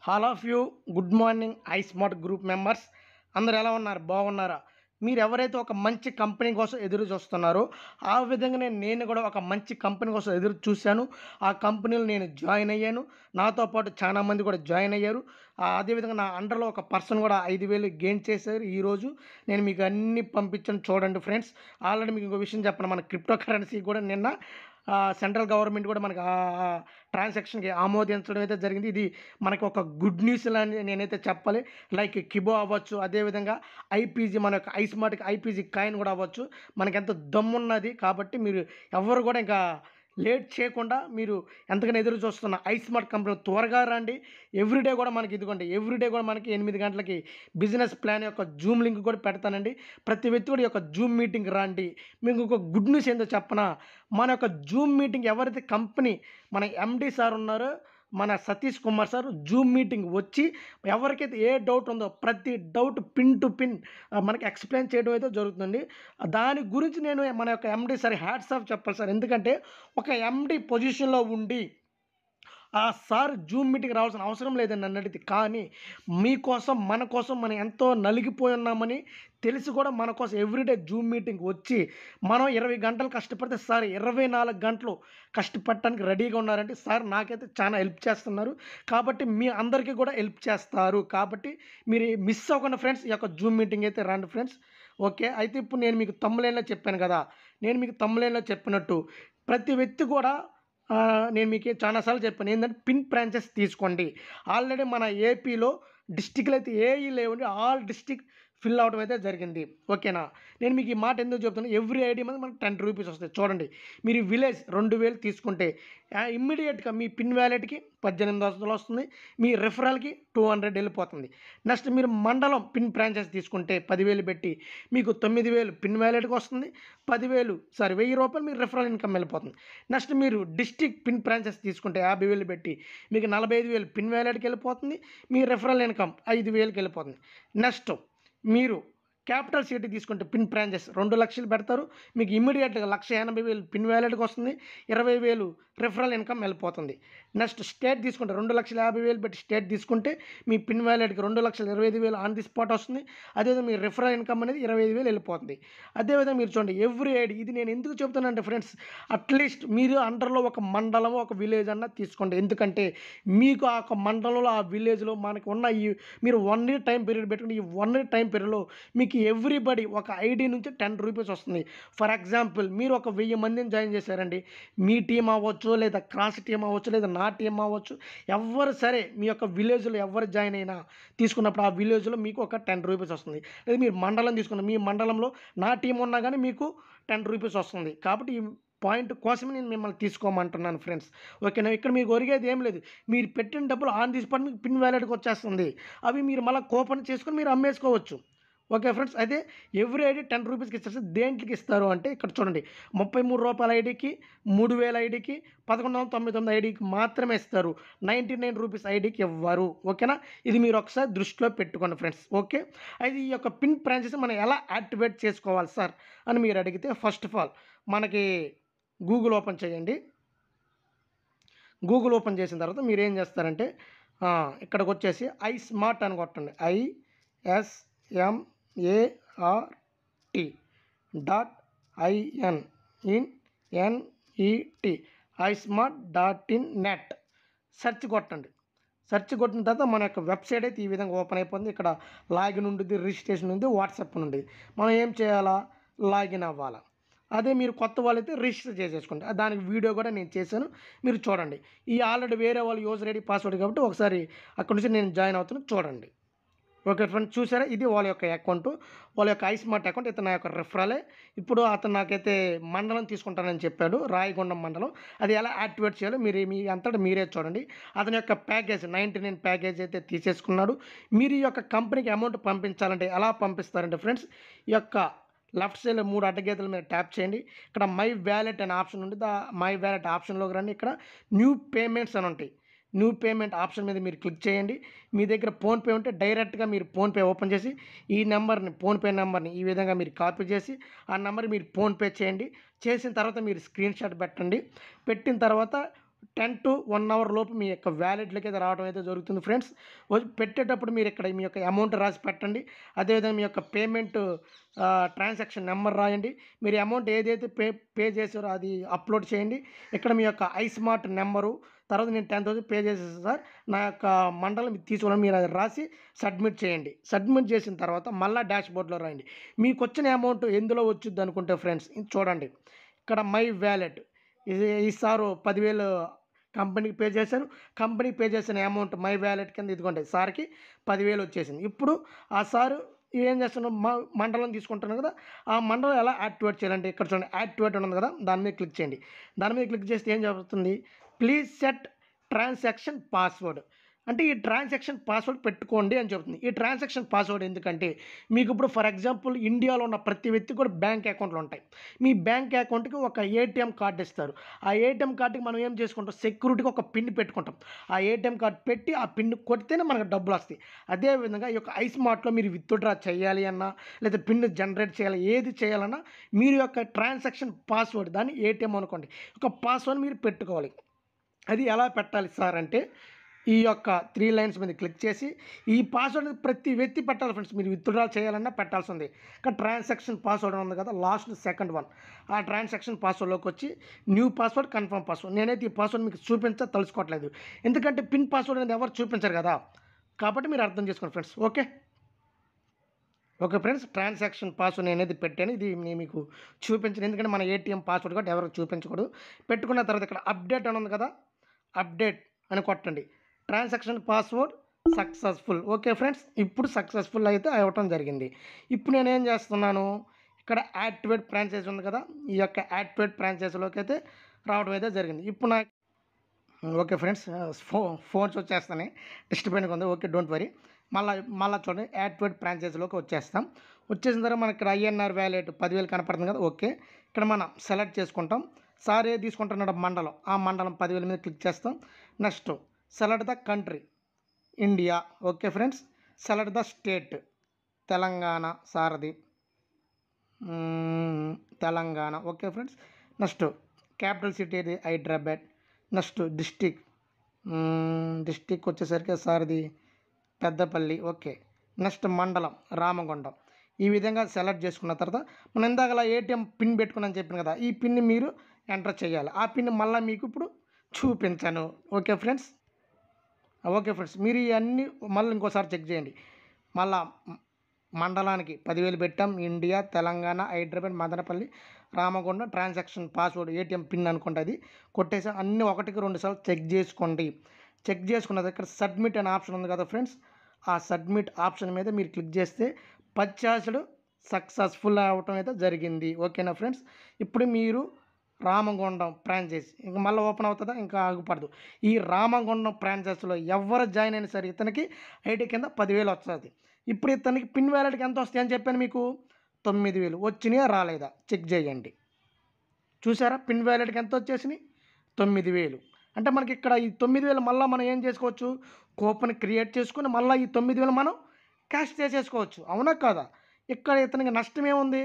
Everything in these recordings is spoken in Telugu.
All of you good morning I smart group members అందరూ ఎలా ఉన్నారు? బాగున్నారా? మీరు ఎవరైతే ఒక మంచి కంపెనీ కోసం ఎదురు చూస్తున్నారో ఆ విధంగానే నేను కూడా ఒక మంచి కంపెనీ కోసం ఎదురు చూశాను. ఆ కంపెనీలో నేను జాయిన్ అయ్యాను. నాతో పాటు చాలా మంది కూడా జాయిన్ అయ్యారు. అదేవిధంగా నా అండర్‌లో ఒక పర్సన్ కూడా 5,000 గెయిన్ చేశారు ఈరోజు. నేను మీకు అన్నీ పంపించాను చూడండి ఫ్రెండ్స్. ఆల్రెడీ మీకు ఇంకో విషయం చెప్పను. మన క్రిప్టో కరెన్సీ కూడా నిన్న సెంట్రల్ గవర్నమెంట్ కూడా మనకు ట్రాన్సాక్షన్‌కి ఆమోదించడం అయితే జరిగింది. ఇది మనకు ఒక గుడ్ న్యూస్ అని నేనైతే చెప్పాలి. లైక్ కిబో అవ్వచ్చు, అదేవిధంగా ఐపీజీ మన యొక్క ఐస్మార్ట్‌కి ఐపీజీ కాయిన్ కూడా అవ్వచ్చు. మనకెంత దమ్మున్నది కాబట్టి మీరు ఎవ్వరు కూడా ఇంకా లేట్ చేయకుండా మీరు ఎంతగానో ఎదురు చూస్తున్న ఐస్మార్ట్ కంపెనీ త్వరగా రండి. ఎవ్రీడే కూడా మనకి ఇదిగోండి, ఎవ్రీడే కూడా మనకి 8 గంటలకి బిజినెస్ ప్లాన్ యొక్క జూమ్ లింక్ కూడా పెడతానండి. ప్రతి వ్యక్తి కూడా ఈ యొక్క జూమ్ మీటింగ్ రండి. మీకు ఒక గుడ్ న్యూస్ ఏందో చెప్పనా? మన యొక్క జూమ్ మీటింగ్ ఎవరైతే కంపెనీ మన ఎండీ సార్ ఉన్నారో మన Satish Kumar sir Zoom meeting వచ్చి ఎవరికైతే ఏ డౌట్ ఉందో ప్రతి డౌట్ పిన్ టు పిన్ మనకి ఎక్స్ప్లెయిన్ చేయడం అయితే జరుగుతుందండి. దాని గురించి నేను మన యొక్క ఎండీ సార్ హ్యాట్స్ ఆఫ్ చెప్పాలి సార్. ఎందుకంటే ఒక ఎండీ పొజిషన్లో ఉండి ఆ సార్ జూమ్ మీటింగ్ రావాల్సిన అవసరం లేదండి నన్నడిగితే. కానీ మీకోసం మన కోసం మనం ఎంతో నలిగిపోయి ఉన్నామని తెలిసి కూడా మన కోసం ఎవ్రీడే జూమ్ మీటింగ్ వచ్చి మనం 20 గంటలు కష్టపడితే సార్ 24 గంటలు కష్టపడటానికి రెడీగా ఉన్నారంటే సార్ నాకైతే చాలా హెల్ప్ చేస్తున్నారు. కాబట్టి మీ అందరికీ కూడా హెల్ప్ చేస్తారు. కాబట్టి మీరు మిస్ అవ్వకుండా ఫ్రెండ్స్ ఈ యొక్క జూమ్ మీటింగ్ అయితే రండి ఫ్రెండ్స్. ఓకే. అయితే ఇప్పుడు నేను మీకు తమ్ములైన్లో చెప్పాను కదా, నేను మీకు తమ్ములైన్లో చెప్పినట్టు ప్రతి వ్యక్తి కూడా నేను మీకు చాలా సార్లు చెప్పాను. ఏంటంటే పిన్ బ్రాంచెస్ తీసుకోండి. ఆల్రెడీ మన ఏపీలో డిస్ట్రిక్ట్‌లు అయితే ఏయి లేవండి. ఆల్ డిస్ట్రిక్ట్ ఫిల్ అవ్వడం అయితే జరిగింది. ఓకేనా? నేను మీకు ఈ మాట ఎందుకు చెప్తున్నా, ఎవ్రీ ఐడీ మీద మనకు 10 రూపీస్ వస్తాయి. చూడండి, మీరు విలేజ్ 2000 తీసుకుంటే ఇమ్మీడియేట్‌గా మీ పిన్ వ్యాలెట్‌కి 1800 వస్తుంది. మీ రిఫరల్‌కి 200 వెళ్ళిపోతుంది. నెక్స్ట్ మీరు మండలం పిన్ బ్రాంచెస్ తీసుకుంటే 10,000 పెట్టి మీకు 9,000 పిన్ వ్యాలెట్‌కి వస్తుంది. 10,000 సారీ ₹1000 మీ రిఫరల్ ఇన్కమ్ వెళ్ళిపోతుంది. నెక్స్ట్ మీరు డిస్ట్రిక్ట్ పిన్ బ్రాంచెస్ తీసుకుంటే 50,000 పెట్టి మీకు 45,000 పిన్ వ్యాలెట్‌కి వెళ్ళిపోతుంది. మీ రిఫరల్ ఇన్కమ్ 5,000కి వెళ్ళిపోతుంది. నెక్స్ట్ మీరు క్యాపిటల్ సిటీ తీసుకుంటే పిన్ బ్రాంచెస్ 2,00,000 పెడతారు. మీకు ఇమ్మీడియట్‌గా 1,80,000 పిన్ వ్యాలెట్‌కి వస్తుంది. 20,000 రిఫరల్ ఇన్కమ్ వెళ్ళిపోతుంది. నెక్స్ట్ స్టేట్ తీసుకుంటే 2,50,000 పెట్టి స్టేట్ తీసుకుంటే మీ పిన్ వ్యాలెట్‌కి 2,25,000 ఆన్ ది స్పాట్ వస్తుంది. అదేవిధంగా మీ రిఫరల్ ఇన్కమ్ అనేది 25,000 వెళ్ళిపోతుంది. అదేవిధంగా మీరు చూడండి ఎవ్రీ ఐడీ ఇది నేను ఎందుకు చెప్తానంటే ఫ్రెండ్స్, అట్లీస్ట్ మీరు అండర్‌లో ఒక మండలం, ఒక విలేజ్ అన్నా తీసుకోండి. ఎందుకంటే మీకు ఆ ఒక మండలంలో, ఆ విలేజ్‌లో మనకు ఉన్న ఈ మీరు 1 ఇయర్ టైం పీరియడ్ పెట్టుకుంటే ఈ 1 ఇయర్ టైం పీరియడ్‌లో మీకు ఎవ్రీబడి ఒక ఐడీ నుంచి 10 రూపీస్ వస్తుంది. ఫర్ ఎగ్జాంపుల్ మీరు ఒక 1000 మందిని జాయిన్ చేశారండి. మీ టీం అవ్వచ్చు, లేదా క్రాస్ టీం అవ్వచ్చు, లేదా నా టీం అవ్వచ్చు, ఎవ్వరు సరే మీ యొక్క విలేజ్‌లో ఎవరు జాయిన్ అయినా తీసుకున్నప్పుడు ఆ విలేజ్‌లో మీకు ఒక 10 రూపీస్ వస్తుంది. లేదా మీరు మండలం తీసుకున్న మీ మండలంలో నా టీం ఉన్నా కానీ మీకు 10 రూపీస్ వస్తుంది. కాబట్టి ఈ పాయింట్ కోసమే నేను మిమ్మల్ని తీసుకోమంటున్నాను ఫ్రెండ్స్. ఓకేనా? ఇక్కడ మీకు ఒరిగేది ఏం లేదు. మీరు పెట్టిన డబ్బులు ఆన్ ది స్పాట్ మీకు పిన్ వ్యాలెట్‌కి వచ్చేస్తుంది. అవి మీరు మళ్ళీ కూపన్ చేసుకొని మీరు అమ్మేసుకోవచ్చు. Okay friends. అయితే ఎవ్రీ ఐడీ 10 రూపీస్‌కి ఇస్తారు. దేంట్లకి ఇస్తారు అంటే ఇక్కడ చూడండి, ₹33 ఐడీకి, 3,000 ఐడీకి, 1199 ఐడీకి మాత్రమే ఇస్తారు. 99 రూపీస్ ఐడీకి ఇవ్వరు. ఓకేనా? ఇది మీరు ఒకసారి దృష్టిలో పెట్టుకోండి ఫ్రెండ్స్. ఓకే. అయితే ఈ యొక్క పిన్ బ్రాంచెస్ మనం ఎలా యాక్టివేట్ చేసుకోవాలి సార్ అని మీరు అడిగితే, ఫస్ట్ ఆఫ్ ఆల్ మనకి గూగుల్ ఓపెన్ చేయండి. గూగుల్ ఓపెన్ చేసిన తర్వాత మీరు ఏం చేస్తారంటే ఇక్కడికి వచ్చేసి ఐస్మార్ట్ అని కొట్టండి. ISMART.IN ismart.in.net సెర్చ్ కొట్టండి. సెర్చ్ కొట్టిన తర్వాత మన యొక్క వెబ్సైట్ అయితే ఈ విధంగా ఓపెన్ అయిపోతుంది. ఇక్కడ లాగిన్ ఉంటుంది, రిజిస్ట్రేషన్ ఉంది, వాట్సాప్ ఉంది. మనం ఏం చేయాలా? లాగిన్ అవ్వాలా. అదే మీరు కొత్త వాళ్ళైతే రిజిస్టర్ చేసేసుకోండి. దానికి వీడియో కూడా నేను చేశాను, మీరు చూడండి. ఈ ఆల్రెడీ వేరే వాళ్ళు యూజర్ ఐడి పాస్వర్డ్ కాబట్టి ఒకసారి అక్కడ నుంచి నేను జాయిన్ అవుతున్నాను, చూడండి. ఓకే ఫ్రెండ్స్, చూసారా? ఇది వాళ్ళ యొక్క అకౌంటు, వాళ్ళ యొక్క ఐస్మార్ట్ అకౌంట్. ఇతను నా యొక్క రిఫరలే. ఇప్పుడు అతను నాకైతే మండలం తీసుకుంటానని చెప్పాడు, రాయకొండం మండలం. అది ఎలా యాక్టివేట్ చేయాలో మీరు మీ అంతటా మీరే చూడండి. అతని యొక్క ప్యాకేజ్ 99 ప్యాకేజ్ అయితే తీసేసుకున్నాడు. మీరు ఈ యొక్క కంపెనీకి అమౌంట్ పంపించాలంటే ఎలా పంపిస్తారంటే ఫ్రెండ్స్, ఈ యొక్క లెఫ్ట్ సైడ్లో 3 అడ్డగీతల మీద ట్యాప్ చేయండి. ఇక్కడ మై వ్యాలెట్ అనే ఆప్షన్ ఉంది. మై వ్యాలెట్ ఆప్షన్లోకి రండి. ఇక్కడ న్యూ పేమెంట్స్ అని ఉంటాయి. న్యూ పేమెంట్ ఆప్షన్ మీద మీరు క్లిక్ చేయండి. మీ దగ్గర ఫోన్పే ఉంటే డైరెక్ట్గా మీరు ఫోన్పే ఓపెన్ చేసి ఈ నెంబర్ని, ఫోన్పే నెంబర్ని ఈ విధంగా మీరు కాపీ చేసి ఆ నెంబర్ మీరు ఫోన్పే చేయండి. చేసిన తర్వాత మీరు స్క్రీన్ షాట్ పెట్టండి. పెట్టిన తర్వాత 10 to 1 అవర్ లోపు మీ యొక్క వ్యాలెట్‌లోకి అయితే రావడం అయితే జరుగుతుంది ఫ్రెండ్స్. పెట్టేటప్పుడు మీరు ఇక్కడ మీ యొక్క అమౌంట్ రాసి పెట్టండి. అదేవిధంగా మీ యొక్క పేమెంట్ ట్రాన్సాక్షన్ నెంబర్ రాయండి. మీరు అమౌంట్ ఏదైతే పే చేసారో అది అప్‌లోడ్ చేయండి. ఇక్కడ మీ యొక్క ఐస్మార్ట్ నెంబరు, తర్వాత నేను 10,000 పే చేసేసాను సార్. నా యొక్క మండలం తీసుకోవాలని మీరు అది రాసి సబ్మిట్ చేయండి. సబ్మిట్ చేసిన తర్వాత మళ్ళా డాష్‌బోర్డ్‌లో రాయండి. మీకొచ్చిన అమౌంట్ ఎందులో వచ్చిద్దనుకుంటే ఫ్రెండ్స్ ఇది చూడండి. ఇక్కడ మై వ్యాలెట్ ఈసారి 10,000 కంపెనీకి పే చేశాను. కంపెనీకి పే చేసిన అమౌంట్ మై వ్యాలెట్ కింద ఇదిగోండి సార్‌కి 10,000 వచ్చేసింది. ఇప్పుడు ఆ సారు ఏం చేస్తున్నాం మండలం తీసుకుంటున్నాం కదా! ఆ మండలం ఎలా యాక్టివేట్ చేయాలంటే ఇక్కడ చూడండి యాక్టివేట్ ఉంది కదా! దాని మీద క్లిక్ చేయండి. దాని మీద క్లిక్ చేస్తే ఏం జరుగుతుంది? ప్లీజ్ సెట్ ట్రాన్సాక్షన్ పాస్వర్డ్ అంటే ఈ ట్రాన్సాక్షన్ పాస్వర్డ్ పెట్టుకోండి అని చెప్తుంది. ఈ ట్రాన్సాక్షన్ పాస్వర్డ్ ఎందుకంటే మీకు ఇప్పుడు ఫర్ ఎగ్జాంపుల్ ఇండియాలో ఉన్న ప్రతి వ్యక్తికి కూడా బ్యాంక్ అకౌంట్లు ఉంటాయి. మీ బ్యాంక్ అకౌంట్‌కి ఒక ఏటీఎం కార్డ్ ఇస్తారు. ఆ ఏటీఎం కార్డ్‌కి మనం ఏం చేసుకుంటాం సెక్యూరిటీకి ఒక పిన్ పెట్టుకుంటాం. ఆ ఏటీఎం కార్డ్ పెట్టి ఆ పిన్ కొడితేనే మనకు డబ్బులొస్తాయి. అదేవిధంగా ఈ యొక్క ఐస్మార్ట్‌లో మీరు విత్‌డ్రా చేయాలి అన్నా లేదా పిన్ జనరేట్ చేయాలి ఏది చేయాలన్నా మీరు యొక్క ట్రాన్సాక్షన్ పాస్వర్డ్ దాన్ని ఏటీఎం అనుకోండి. ఒక పాస్వర్డ్ మీరు పెట్టుకోవాలి. అది ఎలా పెట్టాలి సార్ అంటే ఈ యొక్క 3 లైన్స్ మీద క్లిక్ చేసి ఈ పాస్వర్డ్ ప్రతి వ్యక్తి పెట్టాలి ఫ్రెండ్స్. మీరు విత్‌డ్రా చేయాలన్నా పెట్టాల్సిందే. ఇక్కడ ట్రాన్సాక్షన్ పాస్వర్డ్ ఉంది కదా లాస్ట్ సెకండ్ వన్. ఆ ట్రాన్సాక్షన్ పాస్వర్డ్‌లోకి వచ్చి న్యూ పాస్వర్డ్, కన్ఫర్మ్ పాస్వర్డ్. నేనైతే ఈ పాస్వర్డ్ మీకు తలుచుకోవట్లేదు. ఎందుకంటే పిన్ పాస్వర్డ్ అనేది ఎవరు చూపించరు కదా! కాబట్టి మీరు అర్థం చేసుకోండి friends. Okay. Okay friends. Transaction password నేనైతే పెట్టాను. ఇది నేను మీకు చూపించను. ఎందుకంటే మన ఏటీఎం పాస్వర్డ్ కాబట్టి ఎవరికి చూపించకూడదు. పెట్టుకున్న తర్వాత ఇక్కడ అప్డేట్ అని ఉంది కదా! అప్డేట్ అని కొట్టండి. Transaction password successful. Okay friends. ఇప్పుడు సక్సెస్‌ఫుల్ అయితే అవ్వటం జరిగింది. ఇప్పుడు నేనేం చేస్తున్నాను ఇక్కడ యాక్టివేట్ ఫ్రాంచైజ్ ఉంది కదా! ఈ యొక్క యాక్టివేట్ ఫ్రాంచైజ్‌లోకి అయితే రావడం అయితే జరిగింది. ఇప్పుడు ఓకే ఫ్రెండ్స్. ఫోన్స్ వచ్చేస్తున్నాయి. డిస్టర్బెన్స్‌గా ఉంది. Okay don't worry. మళ్ళా చూడండి యాక్టివేట్ ఫ్రాంచైజ్‌లోకి వచ్చేస్తాం. వచ్చేసిన తర్వాత మనకి ఇక్కడ ఐఎన్ఆర్ వ్యాలెట్ 10,000 కనపడుతుంది కదా! ఓకే. ఇక్కడ మనం సెలెక్ట్ చేసుకుంటాం. సార్ ఏది తీసుకుంటున్నాడో మండలం. ఆ మండలం 10,000 మీద క్లిక్ చేస్తాం. Next select the country India. Okay friends. Select the state Telangana Sarathi Telangana. Okay friends. Next capital city ఏది హైదరాబాద్. నెక్స్ట్ డిస్టిక్ వచ్చేసరికి సారథి పెద్దపల్లి. ఓకే. నెక్స్ట్ మండలం రామగుండం. ఈ విధంగా సెలెక్ట్ చేసుకున్న తర్వాత మనం ఇందాకలా ఏటీఎం పిన్ పెట్టుకున్నాను చెప్పాను కదా! ఈ పిన్ని మీరు ఎంటర్ చేయాలి. ఆ పిన్ మళ్ళీ మీకు ఇప్పుడు చూపించాను. Okay friends. Okay friends. మీరు ఇవన్నీ మళ్ళీ ఇంకోసారి చెక్ చేయండి. మళ్ళా మండలానికి 10,000 పెట్టాం. India, Telangana, Hyderabad, Madanapalle, Ramagundam transaction password ATM pin అనుకుంటే అది కొట్టేసి అన్నీ 1కి 2 సార్లు చెక్ చేసుకోండి. చెక్ చేసుకున్న దగ్గర సబ్మిట్ అనే ఆప్షన్ ఉంది కదా ఫ్రెండ్స్. ఆ సబ్మిట్ ఆప్షన్ మీద మీరు క్లిక్ చేస్తే 50 సక్సెస్ఫుల్ అవ్వటం అయితే జరిగింది. ఓకేనా ఫ్రెండ్స్. ఇప్పుడు మీరు రామగుండం ఫ్రాంచైజ్ ఇంక మళ్ళీ ఓపెన్ అవుతుందా? ఇంకా ఆగుపడదు. ఈ రామగుండం ఫ్రాంచైజ్లో ఎవరు జాయిన్ అయినా సరే ఇతనికి ఐటీ కింద 10,000 వస్తుంది. ఇప్పుడు ఇతనికి పిన్ వ్యాలెట్కి ఎంత వస్తాయి అని చెప్పాను మీకు 9,000 వచ్చినాయా రాలేదా చెక్ చేయండి. చూసారా పిన్ వ్యాలెట్కి ఎంత వచ్చేసినాయి 9,000. అంటే మనకి ఇక్కడ ఈ 9,000 మళ్ళీ మనం ఏం చేసుకోవచ్చు కూపన్ క్రియేట్ చేసుకుని మళ్ళీ ఈ 9,000 మనం క్యాష్ చేసేసుకోవచ్చు. అవునా కాదా? ఇక్కడ ఇతనికి నష్టం ఏముంది?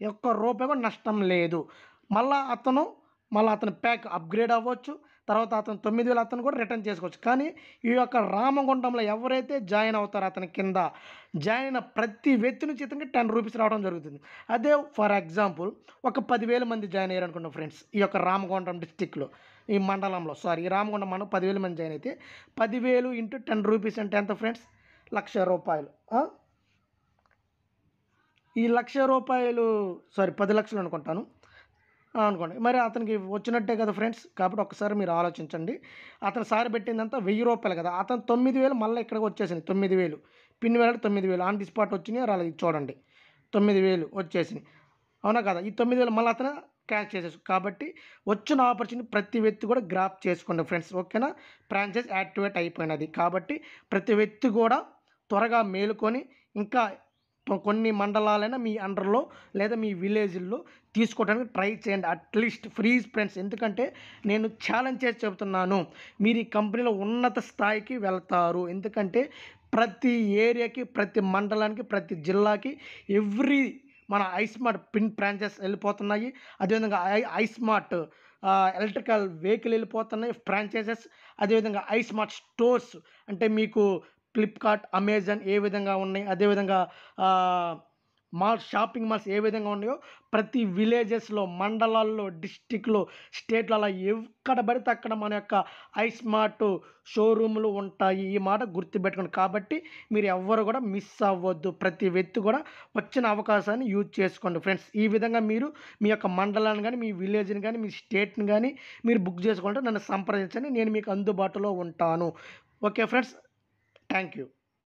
ఒక్క రూపాయి కూడా నష్టం లేదు. మళ్ళీ అతను ప్యాక్ అప్గ్రేడ్ అవ్వచ్చు. తర్వాత అతను 9,000 అతను కూడా రిటర్న్ చేసుకోవచ్చు. కానీ ఈ యొక్క రామగుండంలో ఎవరైతే జాయిన్ అవుతారో అతని కింద జాయిన్ అయిన ప్రతి వ్యక్తి నుంచి ఇతనికి 10 రూపీస్ రావడం జరుగుతుంది. అదే ఫర్ ఎగ్జాంపుల్ ఒక 10,000 మంది జాయిన్ అయ్యారు అనుకున్నాం ఫ్రెండ్స్. ఈ యొక్క రామగుండం డిస్టిక్లో ఈ మండలంలో ఈ రామగుండం మండలం 10,000 మంది జాయిన్ అయితే 10,000 ఇంటూ 10 రూపీస్ అంటే ఎంత ఫ్రెండ్స్? 1,00,000 రూపాయలు. ఈ 1,00,000 రూపాయలు 10 లక్షలు అనుకుంటాను. అనుకోండి. మరి అతనికి వచ్చినట్టే కదా ఫ్రెండ్స్. కాబట్టి ఒక్కసారి మీరు ఆలోచించండి. అతను సార్ పెట్టిందంతా 1,000 రూపాయలు కదా! అతను 9,000 మళ్ళీ ఇక్కడికి వచ్చేసింది 9,000 pin wallet 9,000 on the spot వచ్చినాయి రాలేదు చూడండి 9,000 వచ్చేసినాయి. అవునా కదా? ఈ 9,000 మళ్ళీ అతను క్యాష్ చేసేసు. కాబట్టి వచ్చిన ఆపర్చునిటీ ప్రతి వ్యక్తి కూడా గ్రాప్ చేసుకోండి ఫ్రెండ్స్. ఓకేనా? ఫ్రాంచైజ్ యాక్టివేట్ అయిపోయినది. కాబట్టి ప్రతి వ్యక్తి కూడా త్వరగా మేలుకొని ఇంకా కొన్ని మండలాలైనా మీ అండర్లో లేదా మీ విలేజ్ల్లో తీసుకోవడానికి ట్రై చేయండి. At least free friends. ఎందుకంటే నేను ఛాలెంజ్ చేసి చెబుతున్నాను మీరు ఈ కంపెనీలో ఉన్నత స్థాయికి వెళ్తారు. ఎందుకంటే ప్రతి ఏరియాకి ప్రతి మండలానికి ప్రతి జిల్లాకి మన ఐస్మార్ట్ పిన్ ఫ్రాంచైజ్ వెళ్ళిపోతున్నాయి. అదేవిధంగా ఐస్మార్ట్ ఎలక్ట్రికల్ వెహికల్ వెళ్ళిపోతున్నాయి ఫ్రాంచైజెస్. అదేవిధంగా ఐస్మార్ట్ స్టోర్స్ అంటే మీకు ఫ్లిప్‌కార్ట్, అమెజాన్ ఏ విధంగా ఉన్నాయి, అదేవిధంగా ఆహ్, షాపింగ్ మాల్స్ ఏ విధంగా ఉన్నాయో ప్రతి విలేజెస్‌లో, మండలాల్లో, డిస్ట్రిక్ట్‌లో, స్టేట్‌లో అలా ఎక్కడ పడితే అక్కడ మన యొక్క ఐస్మార్ట్ షోరూమ్‌లు ఉంటాయి. ఈ మాట గుర్తుపెట్టుకోండి. కాబట్టి మీరు ఎవ్వరు కూడా మిస్ అవ్వద్దు. ప్రతి వ్యక్తి కూడా వచ్చిన అవకాశాన్ని యూజ్ చేసుకోండి ఫ్రెండ్స్. ఈ విధంగా మీరు మీ యొక్క మండలాన్ని గాని, మీ విలేజ్‌ని గాని, మీ స్టేట్‌ని గాని మీరు బుక్ చేసుకోవాలంటే నన్ను సంప్రదించండి. నేను మీకు అందుబాటులో ఉంటాను. Okay friends. Thank you.